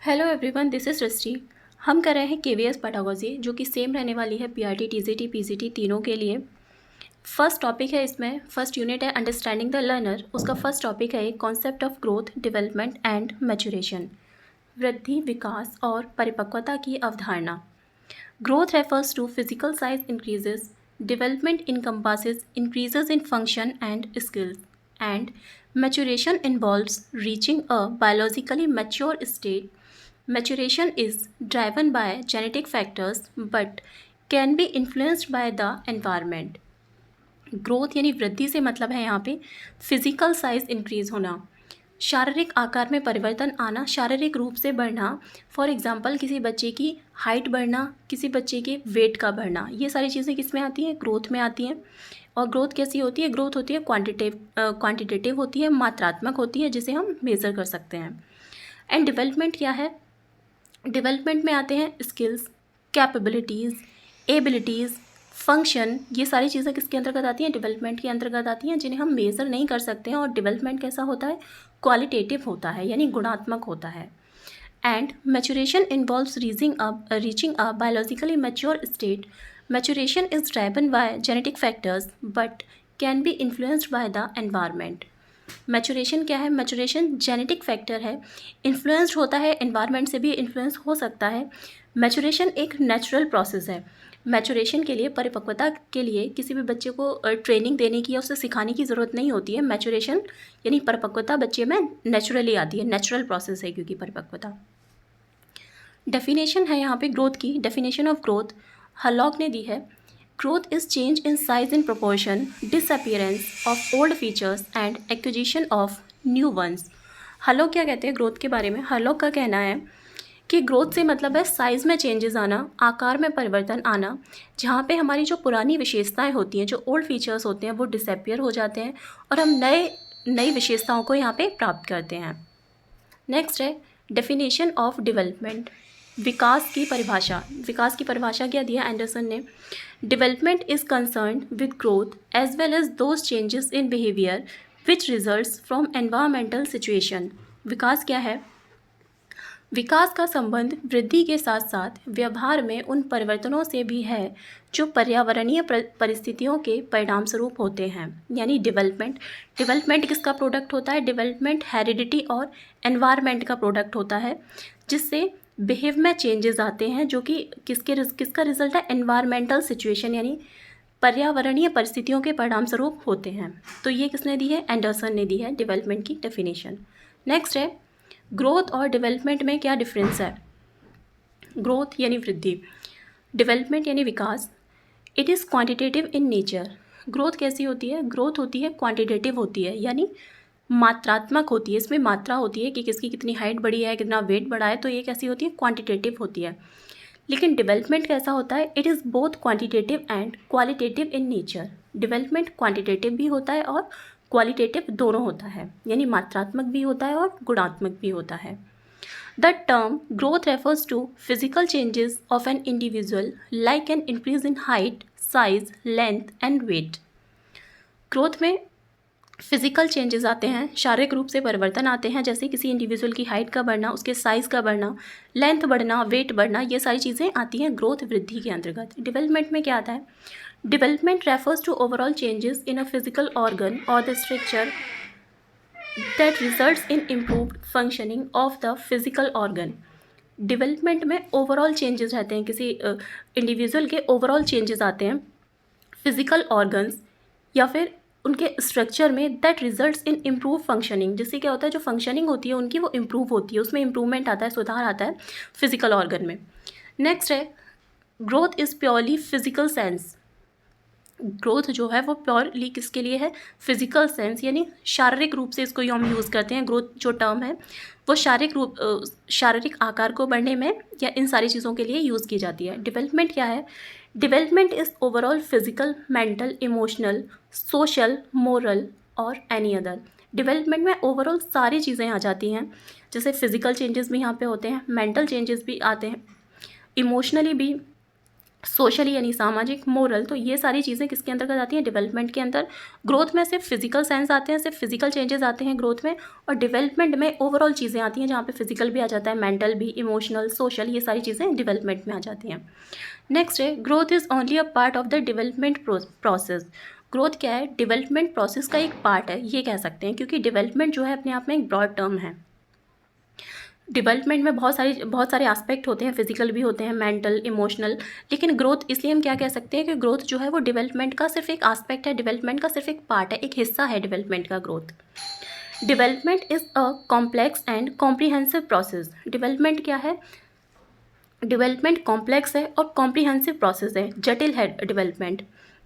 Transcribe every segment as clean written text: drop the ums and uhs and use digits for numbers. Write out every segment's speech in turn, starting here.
Hello everyone, this is सृष्टि। हम कर रहे हैं केवीएस पेडागोजी, जो कि सेम रहने वाली है पीआरटी, टीजीटी, पीजीटी तीनों के लिए। फर्स्ट टॉपिक है, इसमें फर्स्ट यूनिट है अंडरस्टैंडिंग द लर्नर। उसका फर्स्ट टॉपिक है concept of growth, development and maturation, वृद्धि, विकास और परिपक्वता की अवधारणा। Growth refers to physical size increases, development encompasses increases in function and skills, and maturation involves reaching a biologically mature state. Maturation is driven by genetic factors but can be influenced by the environment. Growth यानी वृद्धि से मतलब है यहाँ पे physical size increase होना, शारीरिक आकार में परिवर्तन आना, शारीरिक रूप से बढ़ना। फॉर एग्जांपल किसी बच्चे की हाइट बढ़ना, किसी बच्चे के वेट का बढ़ना, ये सारी चीज़ें किस में आती हैं? ग्रोथ में आती हैं। और ग्रोथ कैसी होती है? ग्रोथ होती है क्वांटिटेटिव होती है, मात्रात्मक होती है, जिसे हम मेज़र कर सकते हैं। एंड डेवलपमेंट क्या है? डेवलपमेंट में आते हैं स्किल्स, कैपेबिलिटीज़, एबिलिटीज़, फंक्शन। ये सारी चीज़ें किसके अंतर्गत आती हैं? डेवलपमेंट के अंतर्गत आती हैं, जिन्हें हम मेज़र नहीं कर सकते हैं। और डेवलपमेंट कैसा होता है? क्वालिटेटिव होता है, यानी गुणात्मक होता है। And maturation involves reaching a biologically mature state. Maturation is driven by genetic factors but can be influenced by the environment. Maturation क्या है? मैच्योरेशन जेनेटिक फैक्टर है, इन्फ्लुएंस्ड होता है, एनवायरनमेंट से भी इन्फ्लुएंस हो सकता है। मैच्योरेशन एक नेचुरल प्रोसेस है। मैच्योरेशन के लिए, परिपक्वता के लिए किसी भी बच्चे को ट्रेनिंग देने की या उसे सिखाने की ज़रूरत नहीं होती है। मैच्योरेशन यानी परिपक्वता बच्चे में नेचुरली आती है, नेचुरल प्रोसेस है क्योंकि परिपक्वता। डेफिनेशन है यहाँ पे ग्रोथ की। डेफिनेशन ऑफ ग्रोथ हलॉक ने दी है। Growth is change in size in proportion, disappearance of old features and acquisition of new ones. Hurlock क्या कहते हैं ग्रोथ के बारे में? हलॉक का कहना है कि ग्रोथ से मतलब है साइज़ में चेंजेस आना, आकार में परिवर्तन आना, जहाँ पे हमारी जो पुरानी विशेषताएं होती हैं, जो ओल्ड फीचर्स होते हैं, वो डिसअपियर हो जाते हैं और हम नई विशेषताओं को यहाँ पे प्राप्त करते हैं। नेक्स्ट है डेफिनेशन ऑफ डेवलपमेंट, विकास की परिभाषा। विकास की परिभाषा क्या दिया एंडरसन ने? Development is concerned with growth as well as those changes in behaviour which results from environmental situation. विकास क्या है? विकास का संबंध वृद्धि के साथ साथ व्यवहार में उन परिवर्तनों से भी है जो पर्यावरणीय परिस्थितियों के परिणामस्वरूप होते हैं। यानी डेवलपमेंट किसका प्रोडक्ट होता है? डेवलपमेंट हेरिडिटी और एनवायरनमेंट का प्रोडक्ट होता है, जिससे बिहेव में चेंजेस आते हैं, जो कि किसका रिजल्ट है? एनवायरमेंटल सिचुएशन यानी पर्यावरणीय परिस्थितियों के परिणामस्वरूप होते हैं। तो ये किसने दी है? एंडरसन ने दी है डेवलपमेंट की डेफिनेशन। नेक्स्ट है ग्रोथ और डेवलपमेंट में क्या डिफरेंस है? ग्रोथ यानी वृद्धि, डेवलपमेंट यानी विकास। It is quantitative in nature. Growth कैसी होती है? ग्रोथ होती है क्वांटिटेटिव होती है, यानी मात्रात्मक होती है। इसमें मात्रा होती है कि किसकी कितनी हाइट बढ़ी है, कितना वेट बढ़ा है, तो ये कैसी होती है? क्वांटिटेटिव होती है। लेकिन डेवलपमेंट कैसा होता है? It is both quantitative and qualitative in nature. Development quantitative भी होता है और क्वालिटेटिव दोनों होता है, यानी मात्रात्मक भी होता है और गुणात्मक भी होता है। The term growth refers to physical changes of an individual like an increase in height, size, length and weight. Growth में फिजिकल चेंजेस आते हैं, शारीरिक रूप से परिवर्तन आते हैं, जैसे किसी इंडिविजुअल की हाइट का बढ़ना, उसके साइज़ का बढ़ना, लेंथ बढ़ना, वेट बढ़ना, ये सारी चीज़ें आती हैं ग्रोथ वृद्धि के अंतर्गत। डेवलपमेंट में क्या आता है? Development refers to overall changes in a physical organ और the structure that results in improved functioning of the physical organ. Development में ओवरऑल चेंजेस रहते हैं, किसी इंडिविजुअल के ओवरऑल चेंजेस आते हैं फिजिकल ऑर्गन्स या फिर उनके स्ट्रक्चर में, that results in improve functioning, जिससे क्या होता है? जो फंक्शनिंग होती है उनकी वो इम्प्रूव होती है, उसमें इम्प्रूवमेंट आता है, सुधार आता है फिजिकल ऑर्गन में। नेक्स्ट है growth is purely physical sense. Growth जो है वो प्योरली किसके लिए है? फिजिकल सेंस, यानी शारीरिक रूप से इसको हम यूज़ करते हैं। ग्रोथ जो टर्म है वो शारीरिक आकार को बढ़ने में या इन सारी चीज़ों के लिए यूज़ की जाती है। डेवलपमेंट क्या है? Development is overall physical, mental, emotional, social, moral और एनी अदर। डेवलपमेंट में ओवरऑल सारी चीज़ें आ जाती हैं, जैसे फिजिकल चेंजेस भी यहाँ पे होते हैं, मेंटल चेंजेस भी आते हैं, इमोशनली भी, सोशली यानी सामाजिक, मोरल, तो ये सारी चीज़ें किसके अंतर्गत आती हैं? डेवलपमेंट के अंदर। ग्रोथ में सिर्फ फिजिकल साइंस आते हैं, सिर्फ फिजिकल चेंजेस आते हैं ग्रोथ में, और डेवलपमेंट में ओवरऑल चीज़ें आती हैं जहाँ पे फिजिकल भी आ जाता है, मेंटल भी, इमोशनल, सोशल, ये सारी चीज़ें डेवलपमेंट में आ जाती हैं। नेक्स्ट है growth is only a part of the development process. Growth क्या है? डेवलपमेंट प्रोसेस का एक पार्ट है, ये कह सकते हैं, क्योंकि डेवलपमेंट जो है अपने आप में एक ब्रॉड टर्म है। डेवलपमेंट में बहुत सारे एस्पेक्ट होते हैं, फिजिकल भी होते हैं, मेंटल, इमोशनल, लेकिन ग्रोथ इसलिए हम क्या कह सकते हैं कि ग्रोथ जो है वो डेवलपमेंट का सिर्फ एक एस्पेक्ट है, डेवलपमेंट का सिर्फ एक पार्ट है, एक हिस्सा है डेवलपमेंट का growth. Development is a complex and comprehensive process. Development क्या है? डेवलपमेंट कॉम्प्लेक्स है और कॉम्प्रिहेंसिव प्रोसेस है, जटिल है डेवलपमेंट,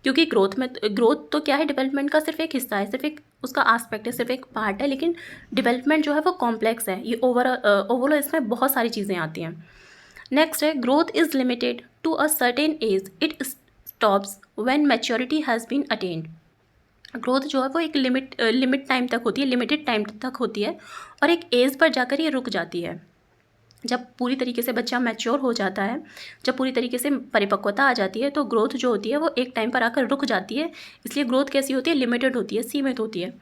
क्योंकि ग्रोथ तो क्या है? डेवलपमेंट का सिर्फ एक हिस्सा है, सिर्फ एक उसका एस्पेक्ट है, सिर्फ एक पार्ट है, लेकिन डेवलपमेंट जो है वो कॉम्प्लेक्स है, ये ओवरऑल इसमें बहुत सारी चीज़ें आती हैं। नेक्स्ट है growth is limited to a certain age, it stops when maturity has been attained. Growth जो है वो एक लिमिट टाइम तक होती है, लिमिटेड टाइम तक होती है, और एक एज पर जाकर ये रुक जाती है। जब पूरी तरीके से बच्चा मैच्योर हो जाता है, जब पूरी तरीके से परिपक्वता आ जाती है, तो ग्रोथ जो होती है वो एक टाइम पर आकर रुक जाती है। इसलिए ग्रोथ कैसी होती है? लिमिटेड होती है, सीमित होती है।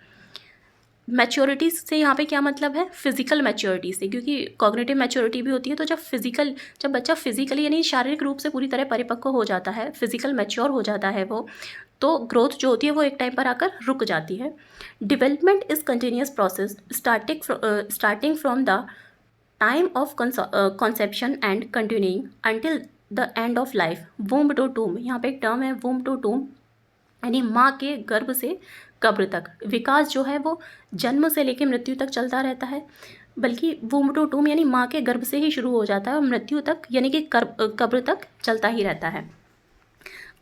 मैच्योरिटी से यहाँ पे क्या मतलब है? फिजिकल मैच्योरिटी से, क्योंकि कॉग्निटिव मैच्योरिटी भी होती है। तो जब बच्चा फिजिकली यानी शारीरिक रूप से पूरी तरह परिपक्व हो जाता है, फिजिकल मैच्योर हो जाता है वो, तो ग्रोथ जो होती है वो एक टाइम पर आकर रुक जाती है। Development is continuous process starting from the time of conception and continuing until the end of life. Womb to tomb, यहाँ पे एक टर्म है वूम्ब टू टूम, यानी माँ के गर्भ से कब्र तक। विकास जो है वो जन्म से लेकर मृत्यु तक चलता रहता है, बल्कि वूम्ब टू टूम यानी माँ के गर्भ से ही शुरू हो जाता है और मृत्यु तक यानी कि कब्र तक चलता ही रहता है।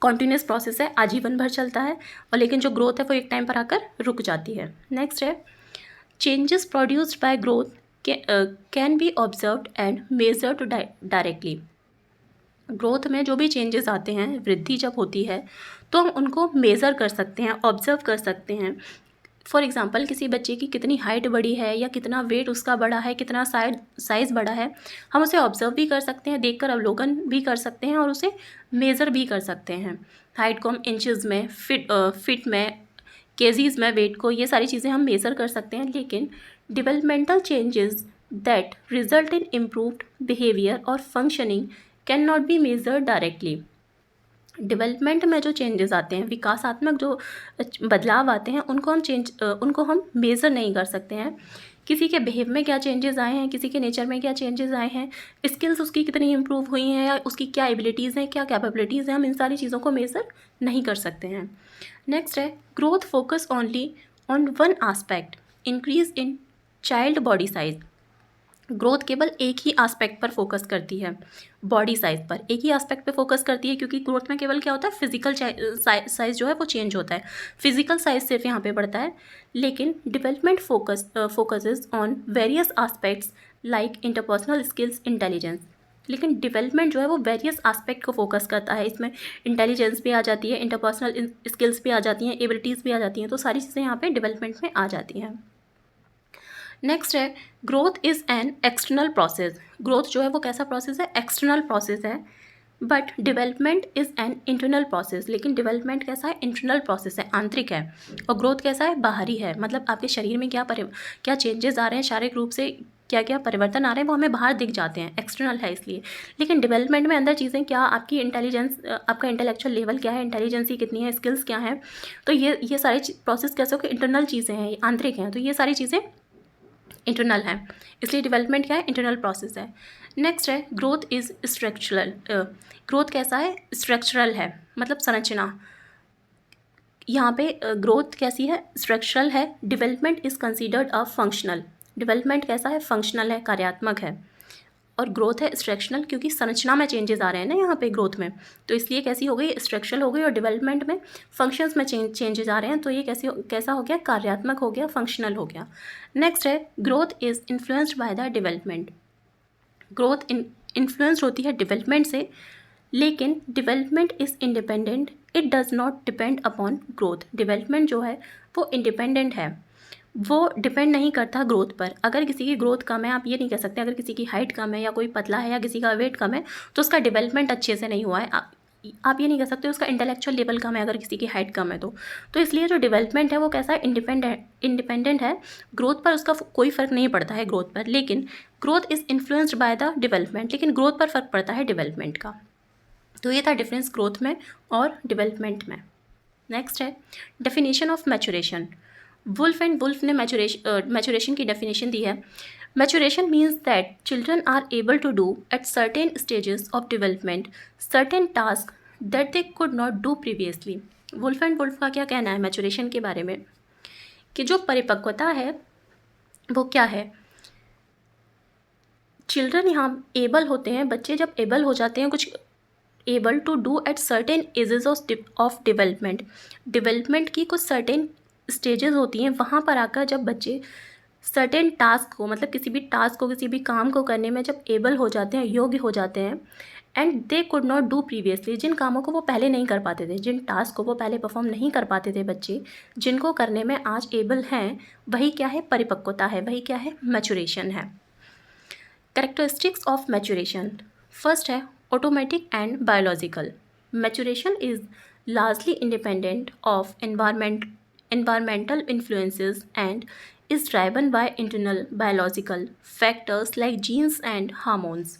कॉन्टीन्यूस प्रोसेस है, आजीवन भर चलता है, और लेकिन जो ग्रोथ है वो एक टाइम पर आकर रुक जाती है। नेक्स्ट है changes produced by growth can be observed and measured directly. Growth में जो भी चेंजेस आते हैं, वृद्धि जब होती है, तो हम उनको मेज़र कर सकते हैं, ऑब्जर्व कर सकते हैं। फॉर एग्ज़ाम्पल किसी बच्चे की कितनी हाइट बढ़ी है या कितना वेट उसका बढ़ा है, कितना साइज़ बढ़ा है, हम उसे ऑब्जर्व भी कर सकते हैं, देखकर अवलोकन भी कर सकते हैं और उसे मेज़र भी कर सकते हैं। हाइट को हम इंचज़ में, फिट में, केजीज़ में, वेट को, ये सारी चीज़ें हम मेज़र कर सकते हैं। लेकिन developmental changes that result in improved behaviour और functioning can not be measured directly. Development में जो चेंजेस आते हैं, विकासात्मक जो बदलाव आते हैं, उनको हम मेज़र नहीं कर सकते हैं। किसी के बिहेव में क्या चेंजेस आए हैं, किसी के नेचर में क्या चेंजेस आए हैं, स्किल्स उसकी कितनी इम्प्रूव हुई हैं, या उसकी क्या एबिलिटीज़ हैं, क्या कैपेबिलिटीज़ हैं, हम इन सारी चीज़ों को मेज़र नहीं कर सकते हैं। नेक्स्ट है growth focus only on one aspect, increase in child body size. Growth केवल एक ही एस्पेक्ट पर फोकस करती है, बॉडी साइज पर एक ही एस्पेक्ट पे फोकस करती है, क्योंकि ग्रोथ में केवल क्या होता है? फिजिकल साइज जो है वो चेंज होता है, फिजिकल साइज सिर्फ यहाँ पे बढ़ता है। लेकिन development focuses on various aspects like interpersonal skills, intelligence. लेकिन डेवलपमेंट जो है वो वेरियस एस्पेक्ट को फोकस करता है, इसमें इंटेलिजेंस भी आ जाती है, इंटरपर्सनल स्किल्स भी आ जाती हैं, एबिलिटीज़ भी आ जाती हैं, तो सारी चीज़ें यहाँ पे डेवलपमेंट में आ जाती हैं। नेक्स्ट है growth is an external process. Growth जो है वो कैसा प्रोसेस है? एक्सटर्नल प्रोसेस है। But development is an internal process. लेकिन डेवलपमेंट कैसा है? इंटरनल प्रोसेस है, आंतरिक है। और ग्रोथ कैसा है? बाहरी है, मतलब आपके शरीर में क्या चेंजेस आ रहे हैं, शारीरिक रूप से क्या क्या परिवर्तन आ रहे हैं, वो हमें बाहर दिख जाते हैं, एक्सटर्नल है इसलिए। लेकिन डेवलपमेंट में अंदर चीज़ें क्या, आपकी इंटेलिजेंस, आपका इंटेलेक्चुअल लेवल क्या है, इंटेलिजेंसी कितनी है, स्किल्स क्या हैं, तो ये सारे प्रोसेस कैसे हो कि इंटरनल चीज़ें हैं, आंतरिक हैं, तो ये सारी चीज़ें इंटरनल है, इसलिए डेवलपमेंट क्या है? इंटरनल प्रोसेस है। नेक्स्ट है ग्रोथ इज़ स्ट्रक्चरल। ग्रोथ कैसा है? स्ट्रक्चरल है, मतलब संरचना। यहाँ पे ग्रोथ कैसी है? स्ट्रक्चरल है। Development is considered a functional. Development कैसा है? फंक्शनल है, कार्यात्मक है। और ग्रोथ है स्ट्रक्चरल, क्योंकि संरचना में चेंजेस आ रहे हैं ना यहाँ पे ग्रोथ में, तो इसलिए कैसी हो गई? स्ट्रक्चरल हो गई। और डेवलपमेंट में फंक्शंस में चेंजेस आ रहे हैं, तो ये कैसा हो गया? कार्यात्मक हो गया, फंक्शनल हो गया। नेक्स्ट है growth is influenced by the development. Growth influenced होती है डेवलपमेंट से, लेकिन development is independent, it does not depend upon growth. Development जो है वो इंडिपेंडेंट है, वो डिपेंड नहीं करता ग्रोथ पर। अगर किसी की ग्रोथ कम है, आप ये नहीं कह सकते, अगर किसी की हाइट कम है या कोई पतला है या किसी का वेट कम है, तो उसका डेवलपमेंट अच्छे से नहीं हुआ है। आप ये नहीं कह सकते उसका इंटेलेक्चुअल लेवल कम है अगर किसी की हाइट कम है तो इसलिए जो डेवलपमेंट है वो कैसा है, इंडिपेंडेंट है। ग्रोथ पर उसका कोई फ़र्क नहीं पड़ता है ग्रोथ पर, लेकिन growth is influenced by the development, लेकिन ग्रोथ पर फ़र्क पड़ता है डेवलपमेंट का। तो ये था डिफरेंस ग्रोथ में और डेवलपमेंट में। नेक्स्ट है definition of maturation. Wolf and Wolf ने मैचुरेशन की डेफिनेशन दी है। Maturation means that children are able to do at certain stages of development certain task that they could not do previously. Wolf and Wolf का क्या कहना है maturation के बारे में, कि जो परिपक्वता है वो क्या है, चिल्ड्रन यहाँ एबल होते हैं, बच्चे जब एबल हो जाते हैं कुछ able to do at certain ages of development की कुछ सर्टेन स्टेजेस होती हैं, वहाँ पर आकर जब बच्चे सर्टेन टास्क को, मतलब किसी भी टास्क को, किसी भी काम को करने में जब एबल हो जाते हैं, योग्य हो जाते हैं, and they could not do previously, जिन कामों को वो पहले नहीं कर पाते थे, जिन टास्क को वो पहले परफॉर्म नहीं कर पाते थे बच्चे, जिनको करने में आज एबल हैं, वही क्या है, परिपक्वता है, वही क्या है, मैचुरेशन है। कैरेक्टरिस्टिक्स ऑफ मैचुरेशन, फर्स्ट है automatic and biological. Maturation is largely independent of environmental influences and is driven by internal biological factors like genes and hormones.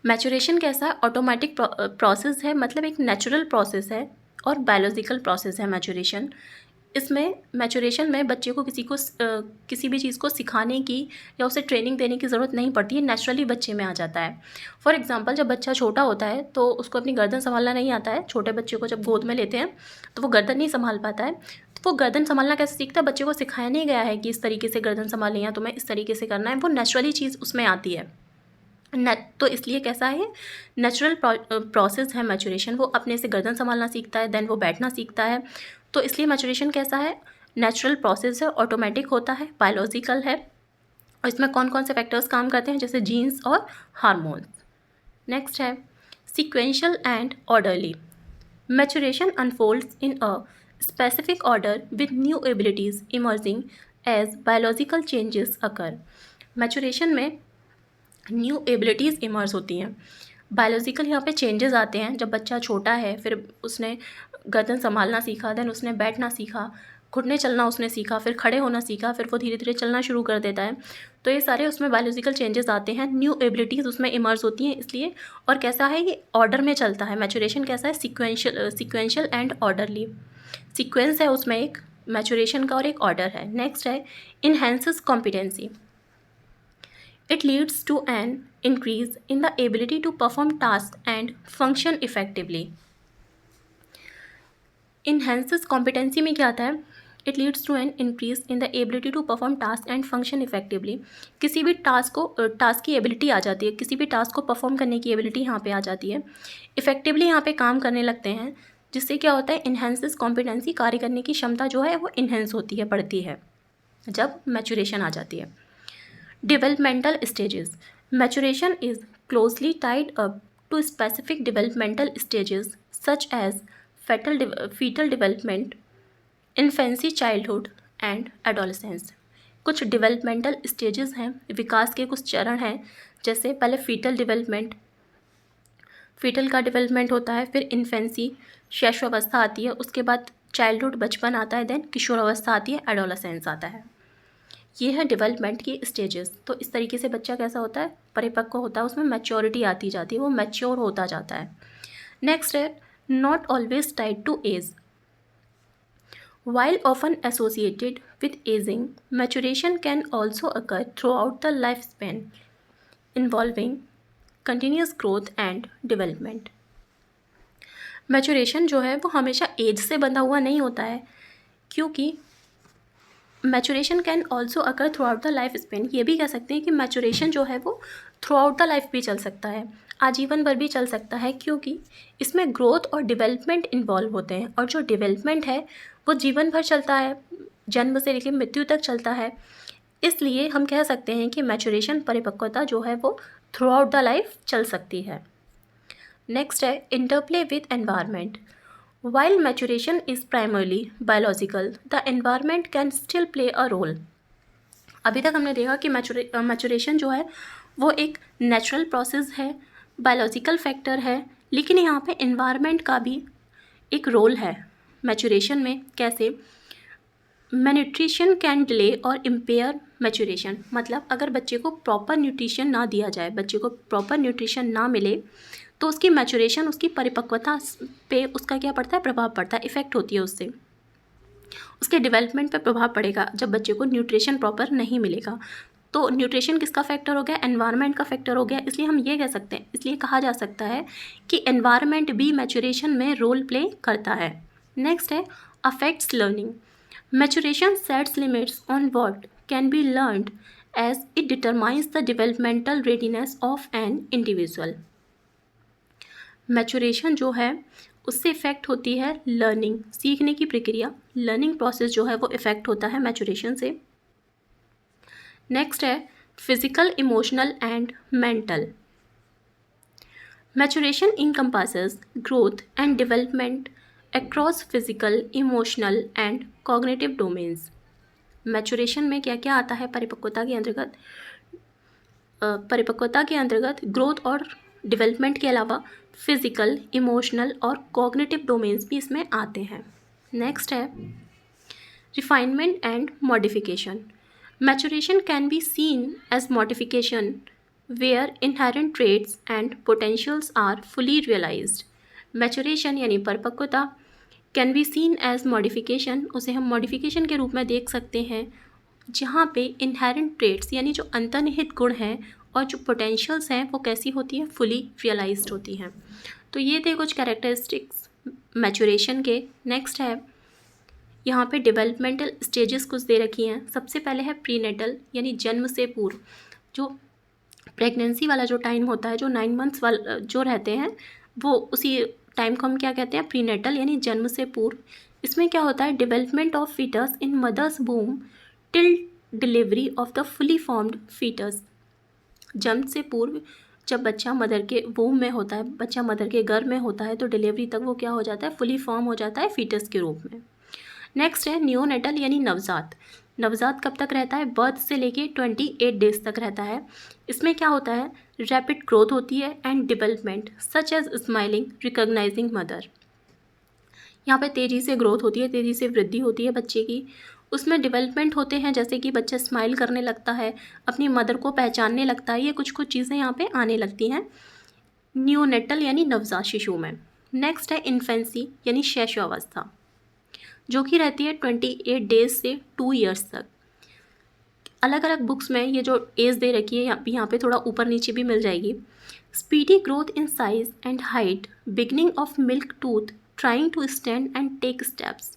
Maturation कैसा है, ऑटोमेटिक प्रोसेस है, मतलब एक नेचुरल प्रोसेस है, और biological process है maturation. इसमें मैचुरेशन में बच्चे को किसी भी चीज़ को सिखाने की या उसे ट्रेनिंग देने की ज़रूरत नहीं पड़ती है, नेचुरली बच्चे में आ जाता है। फॉर एग्जांपल जब बच्चा छोटा होता है तो उसको अपनी गर्दन संभालना नहीं आता है, छोटे बच्चे को जब गोद में लेते हैं तो वो गर्दन नहीं संभाल पाता है, तो वो गर्दन संभालना कैसे सीखता है, बच्चे को सिखाया नहीं गया है कि इस तरीके से गर्दन संभालें या तुम्हें इस तरीके से करना है, वो नेचुरली चीज़ उसमें आती है। तो इसलिए कैसा है, नेचुरल प्रोसेस है मैचुरेशन, वो अपने से गर्दन संभालना सीखता है, देन वो बैठना सीखता है। तो इसलिए मैचुरेशन कैसा है, नेचुरल प्रोसेस है, ऑटोमेटिक होता है, बायोलॉजिकल है, और इसमें कौन कौन से फैक्टर्स काम करते हैं, जैसे जीन्स और हार्मोन्स। नेक्स्ट है sequential and orderly. Maturation unfolds in a specific order with new abilities emerging as biological changes occur. Maturation में न्यू एबिलिटीज़ इमर्ज होती हैं, बायोलॉजिकल यहाँ पे चेंजेस आते हैं। जब बच्चा छोटा है फिर उसने गर्दन संभालना सीखा, देन उसने बैठना सीखा, घुटने चलना उसने सीखा, फिर खड़े होना सीखा, फिर वो धीरे धीरे चलना शुरू कर देता है। तो ये सारे उसमें बायोलॉजिकल चेंजेस आते हैं, न्यू एबिलिटीज़ उसमें इमर्ज होती हैं इसलिए। और कैसा है, ये ऑर्डर में चलता है। मैचुरेशन कैसा है, सिक्वेंशियल एंड ऑर्डरली। सीक्वेंस है उसमें एक मैचुरेशन का और एक ऑर्डर है। नेक्स्ट है enhances competency. It leads to an increase in the ability to perform tasks and function effectively. Enhances competency में क्या आता है, It leads to an increase in the ability to perform tasks and function effectively. किसी भी task की ability आ जाती है, किसी भी टास्क को परफॉर्म करने की एबिलिटी यहाँ पे आ जाती है, इफेक्टिवली यहाँ पे काम करने लगते हैं, जिससे क्या होता है, इन्हेंसेस कॉम्पिटेंसी, कार्य करने की क्षमता जो है वो इन्हेंस होती है, बढ़ती है जब मैचुरेशन आ जाती है। Developmental stages. Maturation is closely tied up to specific developmental stages such as fetal development, infancy, childhood and adolescence. कुछ developmental stages हैं, विकास के कुछ चरण हैं, जैसे पहले fetal development, fetal का development होता है, फिर infancy शैशवावस्था आती है, उसके बाद childhood बचपन आता है, देन किशोरावस्था आती है, adolescence आता है। ये है डेवलपमेंट की स्टेजेस। तो इस तरीके से बच्चा कैसा होता है, परिपक्व होता है, उसमें मैच्योरिटी आती जाती है, वो मैच्योर होता जाता है। नेक्स्ट है not always tied to age. While often associated with aging, maturation can also occur throughout the life span involving continuous growth and development. Maturation जो है वो हमेशा एज से बंधा हुआ नहीं होता है, क्योंकि maturation can also occur throughout the life Spain. ये भी कह सकते हैं कि मैचुरेशन जो है वो थ्रू आउट द लाइफ भी चल सकता है, आजीवन भर भी चल सकता है, क्योंकि इसमें ग्रोथ और डेवलपमेंट इन्वॉल्व होते हैं, और जो डेवलपमेंट है वो जीवन भर चलता है, जन्म से लेकर मृत्यु तक चलता है। इसलिए हम कह सकते हैं कि मैचुरेशन, परिपक्वता जो है वो थ्रू आउट द लाइफ चल सकती है। नेक्स्ट है interplay with environment. While maturation is primarily biological, the environment can still play a role. अभी तक हमने देखा कि मैचुरेशन जो है वो एक नेचुरल प्रोसेस है, बायोलॉजिकल फैक्टर है, लेकिन यहाँ पे एनवायरनमेंट का भी एक रोल है मैचुरेशन में। कैसे? मैन्यूट्रिशन कैन डिले और इम्पेयर मैचुरेशन, मतलब अगर बच्चे को प्रॉपर न्यूट्रिशन ना दिया जाए, बच्चे को प्रॉपर न्यूट्रिशन ना मिले, तो उसकी मैचुरेशन, उसकी परिपक्वता पे उसका क्या पड़ता है? प्रभाव पड़ता है, इफ़ेक्ट होती है उससे, उसके डेवलपमेंट पे प्रभाव पड़ेगा जब बच्चे को न्यूट्रिशन प्रॉपर नहीं मिलेगा। तो न्यूट्रिशन किसका फैक्टर हो गया? एनवायरनमेंट का फैक्टर हो गया। इसलिए हम ये कह सकते हैं, इसलिए कहा जा सकता है कि एनवायरनमेंट भी मैचुरेशन में रोल प्ले करता है। नेक्स्ट है affects learning. Maturation sets limits on what can be learned as it determines the developmental readiness of an individual. Maturation जो है उससे इफ़ेक्ट होती है लर्निंग, सीखने की प्रक्रिया, लर्निंग प्रोसेस जो है वो इफ़ेक्ट होता है मैचुरेशन से। नेक्स्ट है physical, emotional and mental. Maturation encompasses growth and development across physical, emotional and cognitive domains। Maturation में क्या क्या आता है परिपक्वता के अंतर्गत? परिपक्वता के अंतर्गत ग्रोथ और डेवलपमेंट के अलावा फिजिकल, इमोशनल और कॉग्निटिव डोमेन्स भी इसमें आते हैं। नेक्स्ट है refinement and modification. Maturation can be seen as modification where inherent traits and potentials are fully realized. Maturation यानी परिपक्वता can be seen as modification, उसे हम मॉडिफिकेशन के रूप में देख सकते हैं जहाँ पे इनहेरेंट ट्रेट्स यानी जो अंतर्निहित गुण हैं और जो पोटेंशियल्स हैं वो कैसी होती हैं? फुली रियलाइज्ड होती हैं। तो ये थे कुछ कैरेक्टरिस्टिक्स मैचुरेशन के। नेक्स्ट है यहाँ पे डेवलपमेंटल स्टेजेस कुछ दे रखी हैं। सबसे पहले है प्रीनेटल यानी जन्म से पूर्व, जो प्रेगनेंसी वाला जो टाइम होता है, जो 9 मंथ्स वाला जो रहते हैं, वो उसी टाइम को हम क्या कहते हैं? प्रीनेटल यानी जन्म से पूर्व। इसमें क्या होता है? Development of foetus in mother's womb till delivery of the fully formed foetus. जन्म से पूर्व जब बच्चा मदर के वूम में होता है, बच्चा मदर के गर्भ में होता है, तो डिलीवरी तक वो क्या हो जाता है? फुली फॉर्म हो जाता है फीटस के रूप में। नेक्स्ट है नियोनेटल यानी नवजात। नवजात कब तक रहता है? बर्थ से लेके 28 डेज तक रहता है। इसमें क्या होता है? रैपिड ग्रोथ होती है and development such as smiling, recognising mother. यहाँ पे तेज़ी से ग्रोथ होती है, तेज़ी से वृद्धि होती है बच्चे की। उसमें डेवलपमेंट होते हैं जैसे कि बच्चा स्माइल करने लगता है, अपनी मदर को पहचानने लगता है, ये कुछ कुछ चीज़ें यहाँ पे आने लगती हैं नियोनेटल यानी नवजात शिशु में। नेक्स्ट है इन्फेंसी यानी शैशवावस्था, जो कि रहती है 28 डेज से 2 ईयर्स तक। अलग अलग बुक्स में ये जो एज दे रखी है यहाँ पे थोड़ा ऊपर नीचे भी मिल जाएगी। Speedy growth in size and height, beginning of milk tooth, trying to stand and take steps.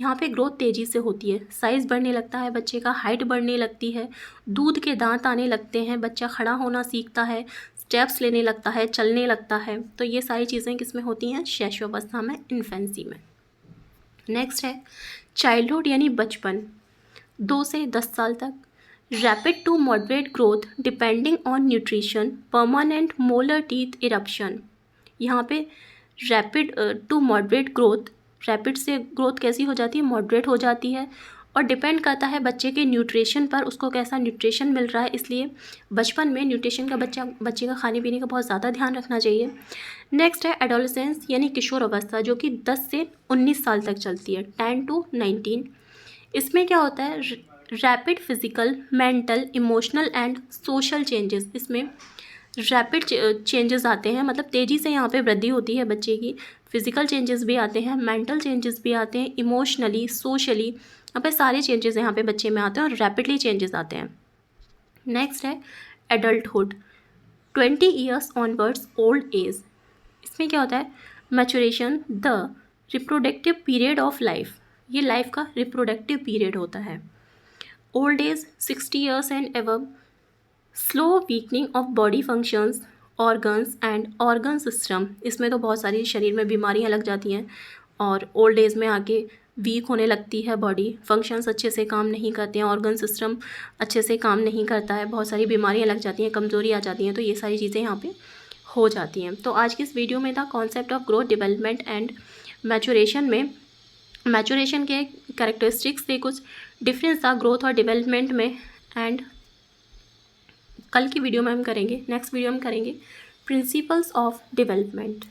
यहाँ पे ग्रोथ तेज़ी से होती है, साइज़ बढ़ने लगता है बच्चे का, हाइट बढ़ने लगती है, दूध के दांत आने लगते हैं, बच्चा खड़ा होना सीखता है, स्टेप्स लेने लगता है, चलने लगता है। तो ये सारी चीज़ें किस में होती हैं? शैशवावस्था में, इन्फेंसी में। नेक्स्ट है चाइल्डहुड यानी बचपन, 2 से 10 साल तक। Rapid to moderate growth depending on nutrition, permanent molar teeth eruption. यहाँ पे rapid to moderate growth, rapid से ग्रोथ कैसी हो जाती है? मॉडरेट हो जाती है, और डिपेंड करता है बच्चे के न्यूट्रिशन पर, उसको कैसा न्यूट्रिशन मिल रहा है। इसलिए बचपन में न्यूट्रिशन का बच्चे का खाने पीने का बहुत ज़्यादा ध्यान रखना चाहिए। नेक्स्ट है एडोलेसेंस यानी किशोर अवस्था, जो कि 10 से 19 साल तक चलती है, 10 to 19। इसमें क्या होता है? Rapid physical, mental, emotional and social changes. इसमें रैपिड चेंजेस आते हैं, मतलब तेज़ी से यहाँ पे वृद्धि होती है बच्चे की। फिजिकल चेंजेस भी आते हैं, मेंटल चेंजेस भी आते हैं, इमोशनली, सोशली, यहाँ पे सारे चेंजेस यहाँ पे बच्चे में आते हैं और रैपिडली चेंजेस आते हैं। नेक्स्ट है adulthood, 20 years onwards old age. इसमें क्या होता है? Maturation the reproductive period of life, ये लाइफ का रिप्रोडक्टिव पीरियड होता है। Old age 60 years and above, slow weakening of body functions, organs and organ system. इसमें तो बहुत सारी शरीर में बीमारियां लग जाती हैं और ओल्ड एज में आके वीक होने लगती है बॉडी, फंक्शंस अच्छे से काम नहीं करते हैं, ऑर्गन सिस्टम अच्छे से काम नहीं करता है, बहुत सारी बीमारियां लग जाती हैं, कमज़ोरी आ जाती हैं। तो ये सारी चीज़ें यहाँ पे हो जाती हैं। तो आज की इस वीडियो में था concept of growth, development and maturation में मैचुरेशन के कैरेक्टरिस्टिक्स से कुछ डिफरेंस था ग्रोथ और डेवलपमेंट में। एंड कल की वीडियो में हम करेंगे, नेक्स्ट वीडियो में करेंगे प्रिंसिपल्स ऑफ डेवलपमेंट।